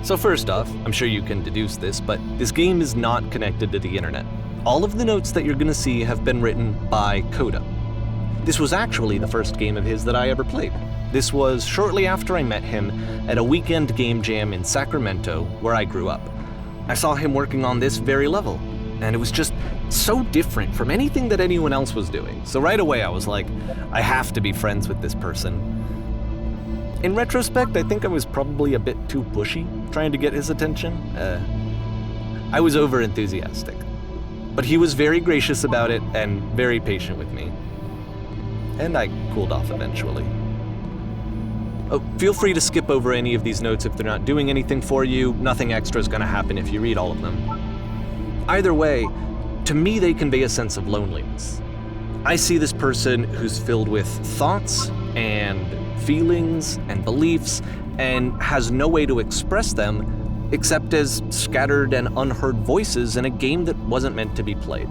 So first off, I'm sure you can deduce this, but this game is not connected to the internet. All of the notes that you're gonna see have been written by Coda. This was actually the first game of his that I ever played. This was shortly after I met him at a weekend game jam in Sacramento, where I grew up. I saw him working on this very level, and it was just so different from anything that anyone else was doing. So right away I was like, I have to be friends with this person. In retrospect, I think I was probably a bit too pushy, trying to get his attention. I was over-enthusiastic. But he was very gracious about it and very patient with me. And I cooled off eventually. Oh, feel free to skip over any of these notes if they're not doing anything for you. Nothing extra is gonna happen if you read all of them. Either way, to me they convey a sense of loneliness. I see this person who's filled with thoughts and feelings and beliefs and has no way to express them except as scattered and unheard voices in a game that wasn't meant to be played.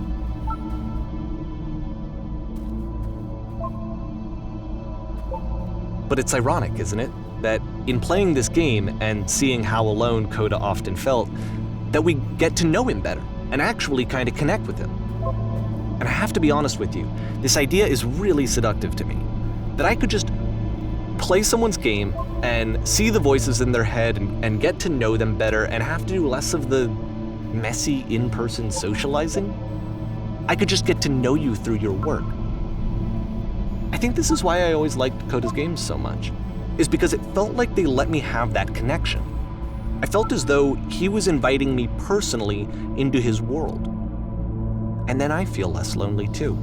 But it's ironic, isn't it, that in playing this game and seeing how alone Coda often felt, that we get to know him better and actually kind of connect with him. And I have to be honest with you, this idea is really seductive to me, that I could just play someone's game and see the voices in their head and get to know them better and have to do less of the messy in-person socializing. I could just get to know you through your work. I think this is why I always liked Coda's games so much, is because it felt like they let me have that connection. I felt as though he was inviting me personally into his world. And then I feel less lonely too.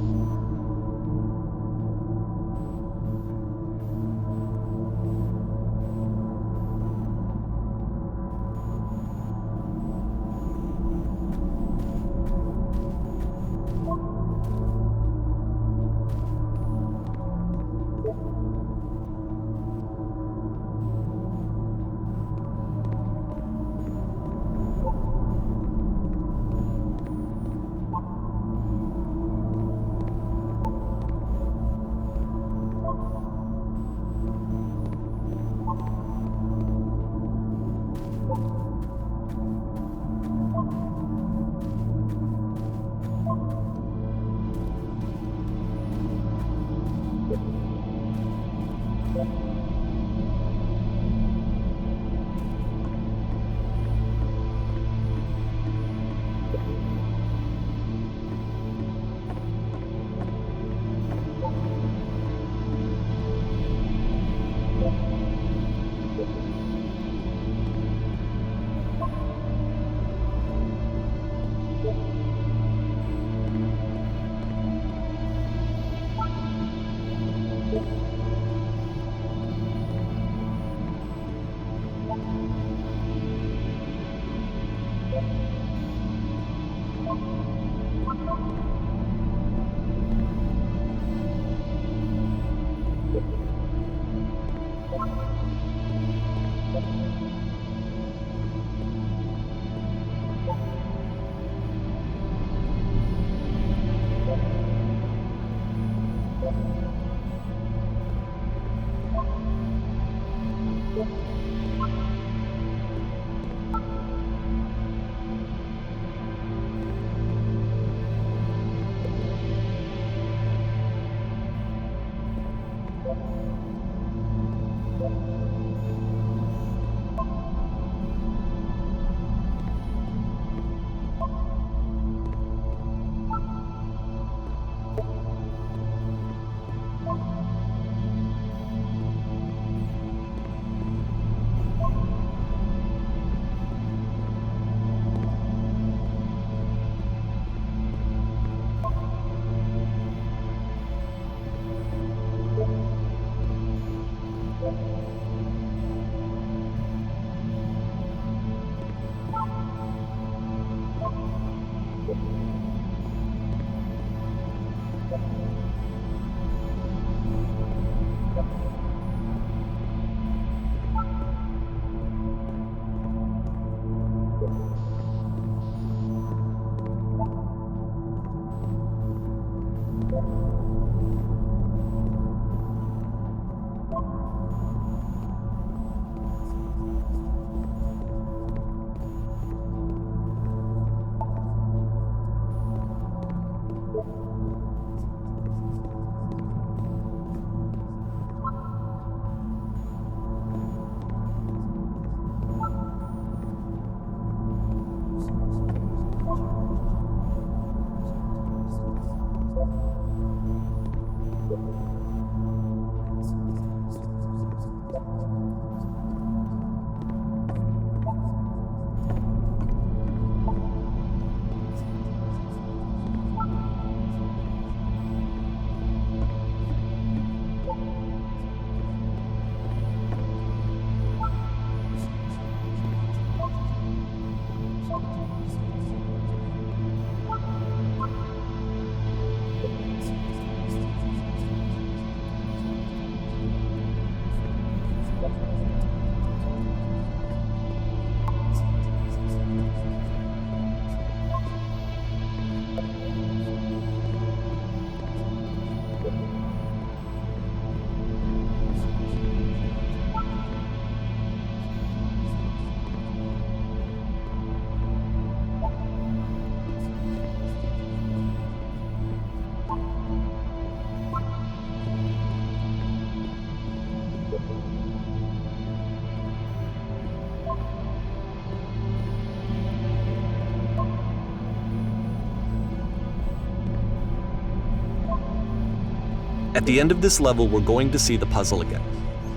At the end of this level, we're going to see the puzzle again.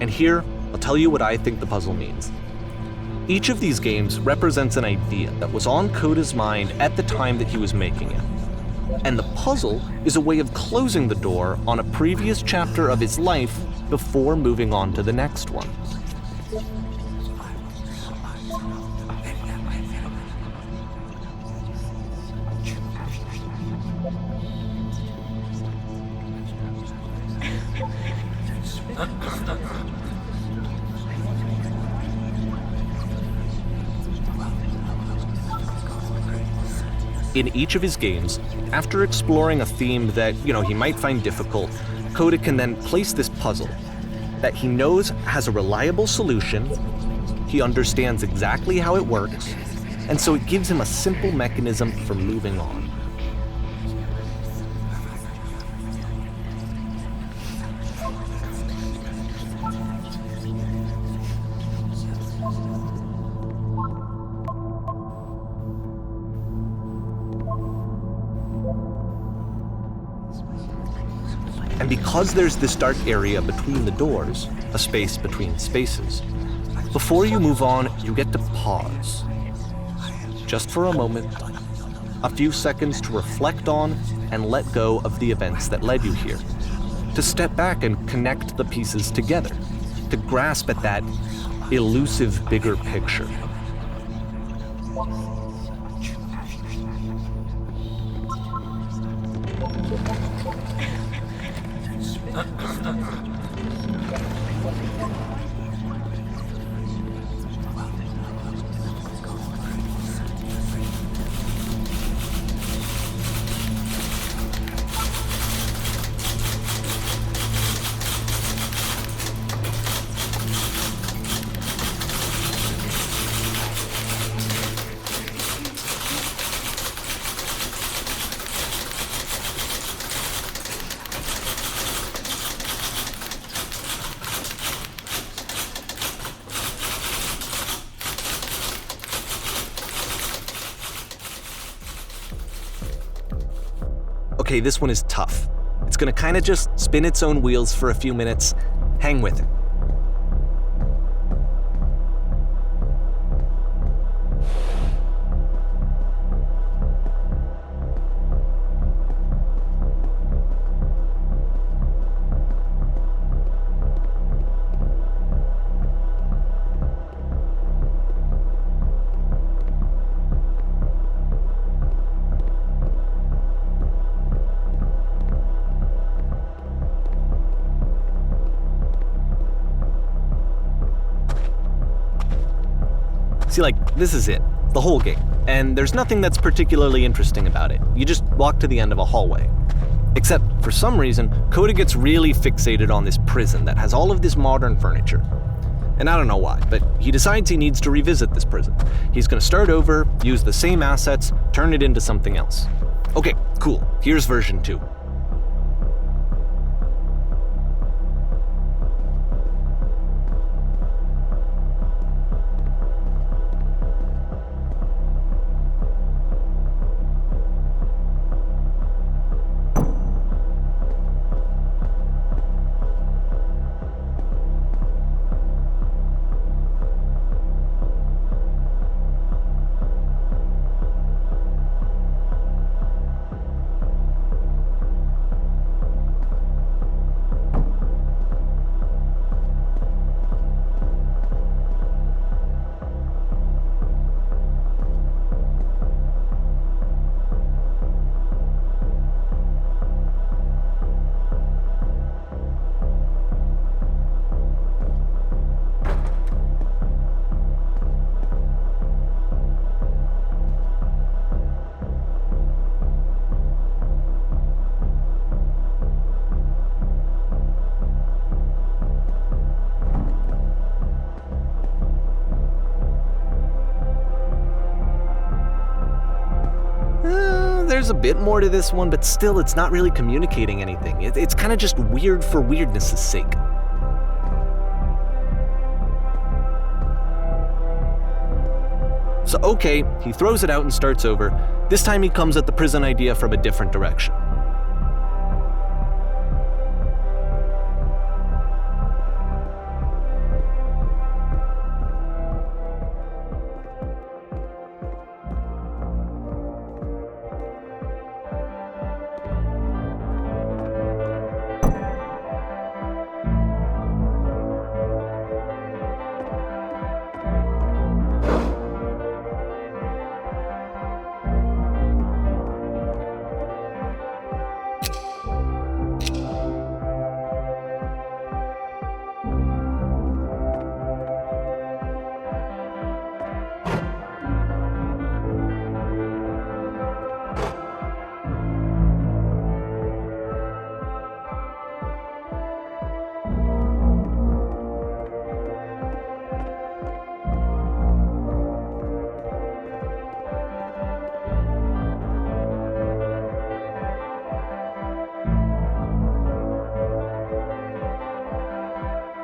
And here, I'll tell you what I think the puzzle means. Each of these games represents an idea that was on Coda's mind at the time that he was making it. And the puzzle is a way of closing the door on a previous chapter of his life before moving on to the next one. In each of his games, after exploring a theme that, he might find difficult, Coda can then place this puzzle that he knows has a reliable solution, he understands exactly how it works, and so it gives him a simple mechanism for moving on. And because there's this dark area between the doors, a space between spaces, before you move on, you get to pause. Just for a moment, a few seconds to reflect on and let go of the events that led you here, to step back and connect the pieces together, to grasp at that elusive bigger picture. Okay, this one is tough. It's gonna kinda just spin its own wheels for a few minutes. Hang with it. See, this is it, the whole game, and there's nothing that's particularly interesting about it. You just walk to the end of a hallway. Except, for some reason, Coda gets really fixated on this prison that has all of this modern furniture. And I don't know why, but he decides he needs to revisit this prison. He's gonna start over, use the same assets, turn it into something else. Okay, cool, here's version 2. there's a bit more to this one, but still, it's not really communicating anything. It's kind of just weird for weirdness' sake. So okay, he throws it out and starts over. This time he comes at the prison idea from a different direction.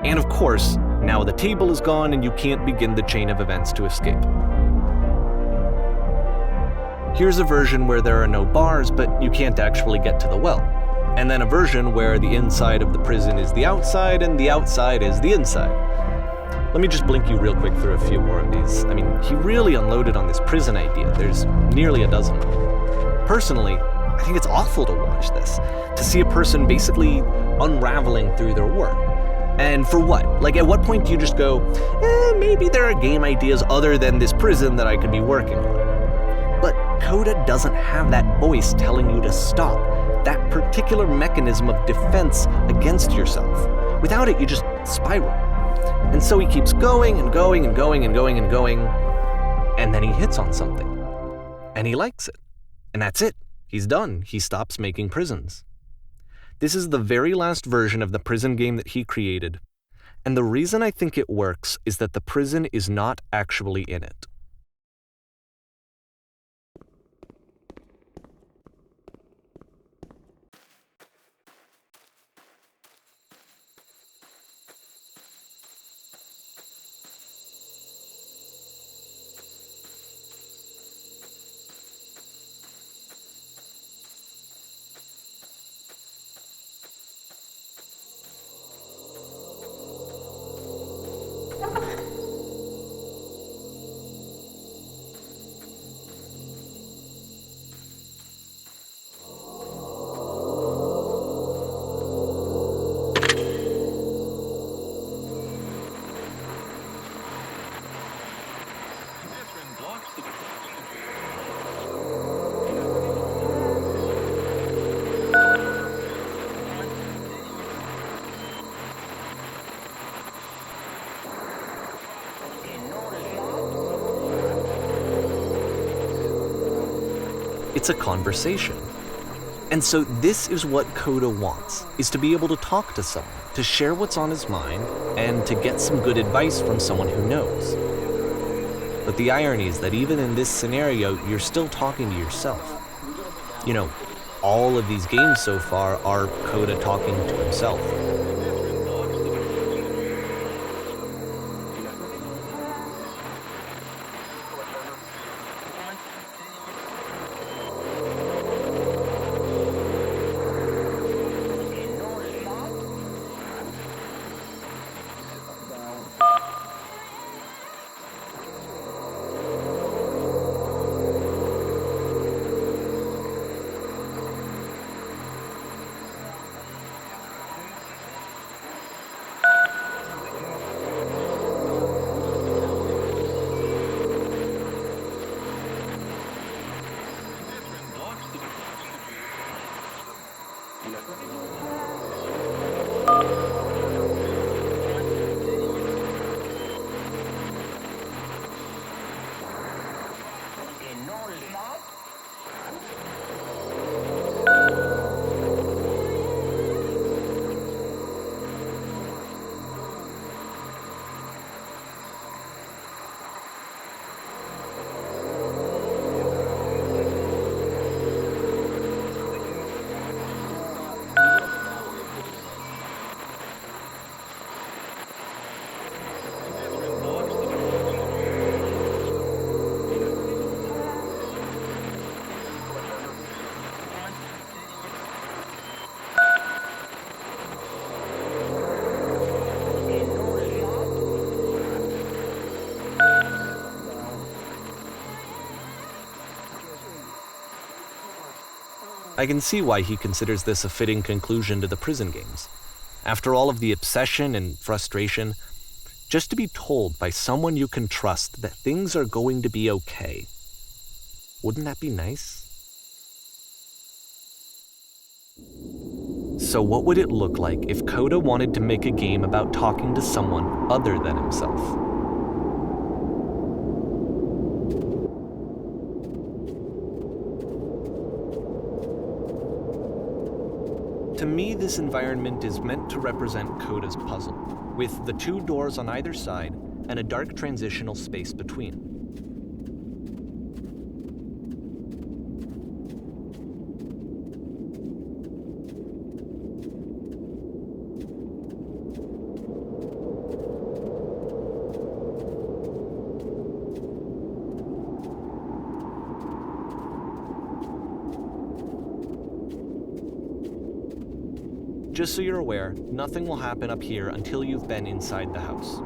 And of course, now the table is gone and you can't begin the chain of events to escape. Here's a version where there are no bars, but you can't actually get to the well. And then a version where the inside of the prison is the outside and the outside is the inside. Let me just blink you real quick through a few more of these. I mean, he really unloaded on this prison idea. There's nearly a dozen. Personally, I think it's awful to watch this, to see a person basically unraveling through their work. And for what? Like, at what point do you just go, maybe there are game ideas other than this prison that I could be working on? But Coda doesn't have that voice telling you to stop, that particular mechanism of defense against yourself. Without it, you just spiral. And so he keeps going and going and going and going and going, and then he hits on something. And he likes it. And that's it. He's done. He stops making prisons. This is the very last version of the prison game that he created, and the reason I think it works is that the prison is not actually in it. It's a conversation. And so this is what Coda wants, is to be able to talk to someone, to share what's on his mind, and to get some good advice from someone who knows. But the irony is that even in this scenario, you're still talking to yourself. You know, all of these games so far are Coda talking to himself. I can see why he considers this a fitting conclusion to the prison games. After all of the obsession and frustration, just to be told by someone you can trust that things are going to be okay. Wouldn't that be nice? So what would it look like if Coda wanted to make a game about talking to someone other than himself? To me, this environment is meant to represent Coda's puzzle, with the two doors on either side and a dark transitional space between. Just so you're aware, nothing will happen up here until you've been inside the house.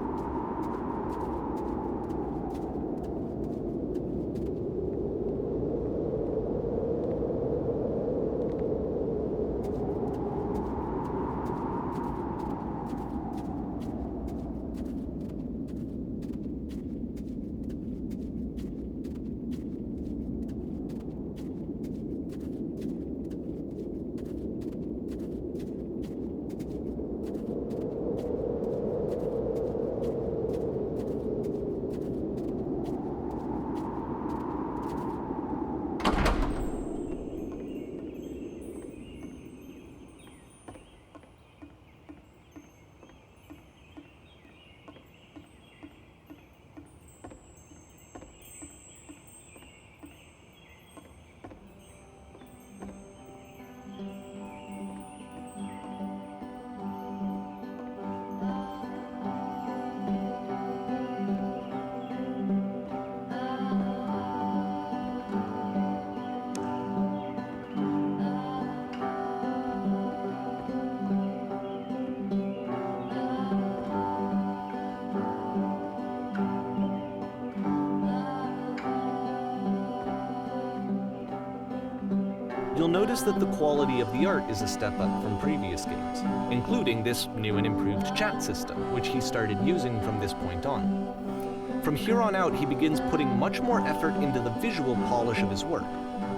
You'll notice that the quality of the art is a step up from previous games, including this new and improved chat system, which he started using from this point on. From here on out, he begins putting much more effort into the visual polish of his work,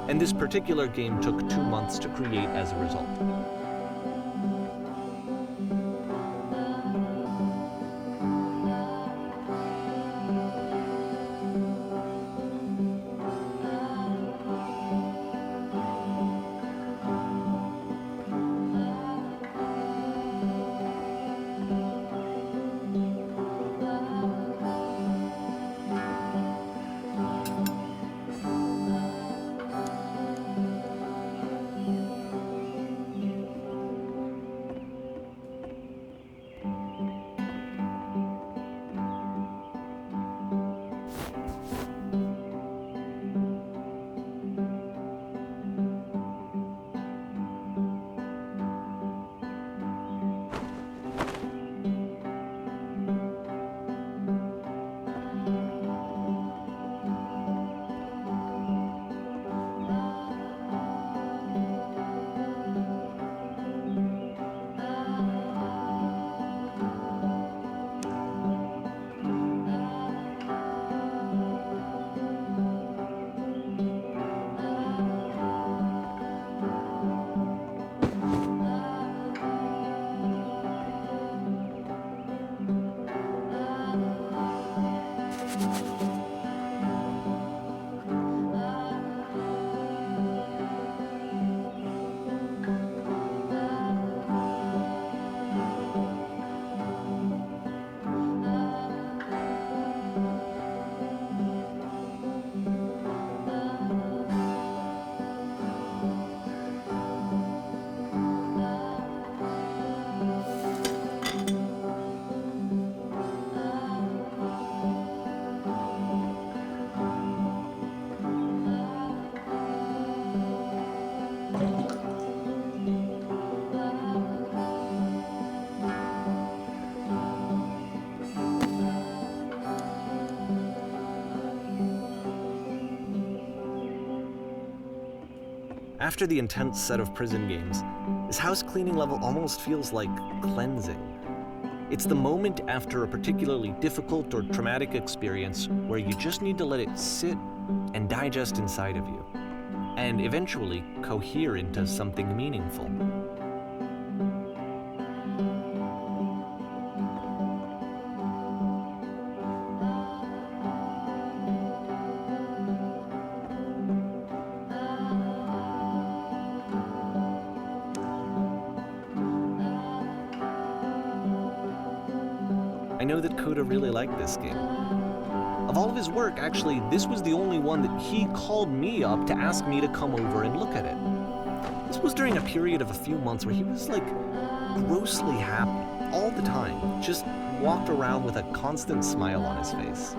and this particular game took 2 months to create as a result. After the intense set of prison games, this house cleaning level almost feels like cleansing. It's the moment after a particularly difficult or traumatic experience where you just need to let it sit and digest inside of you, and eventually cohere into something meaningful. I know that Coda really liked this game. Of all of his work, actually, this was the only one that he called me up to ask me to come over and look at it. This was during a period of a few months where he was like grossly happy all the time, just walked around with a constant smile on his face.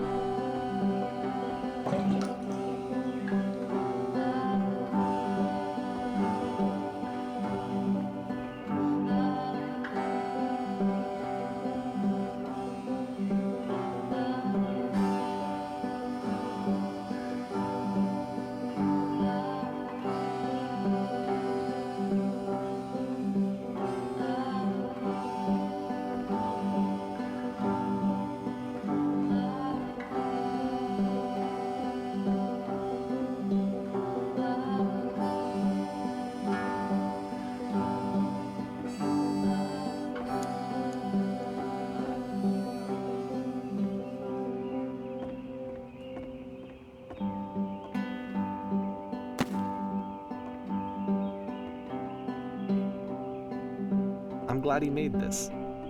I'm glad he made this.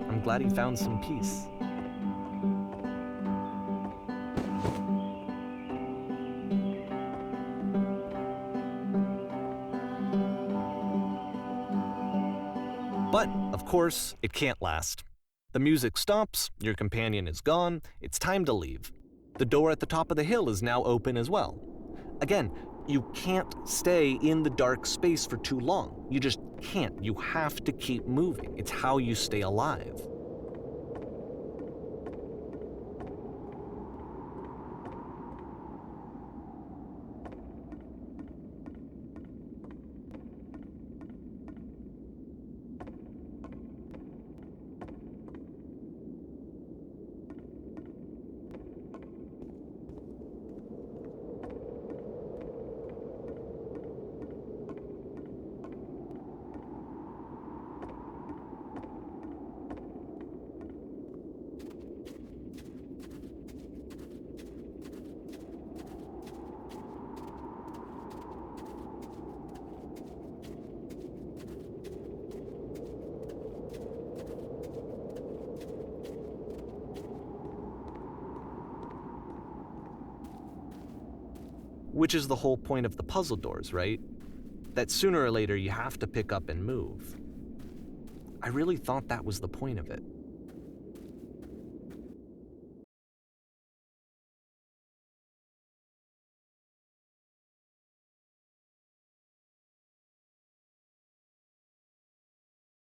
I'm glad he found some peace. But, of course, it can't last. The music stops, your companion is gone, it's time to leave. The door at the top of the hill is now open as well. Again, you can't stay in the dark space for too long. You just can't. You have to keep moving. It's how you stay alive. Which is the whole point of the puzzle doors, right? That sooner or later you have to pick up and move. I really thought that was the point of it.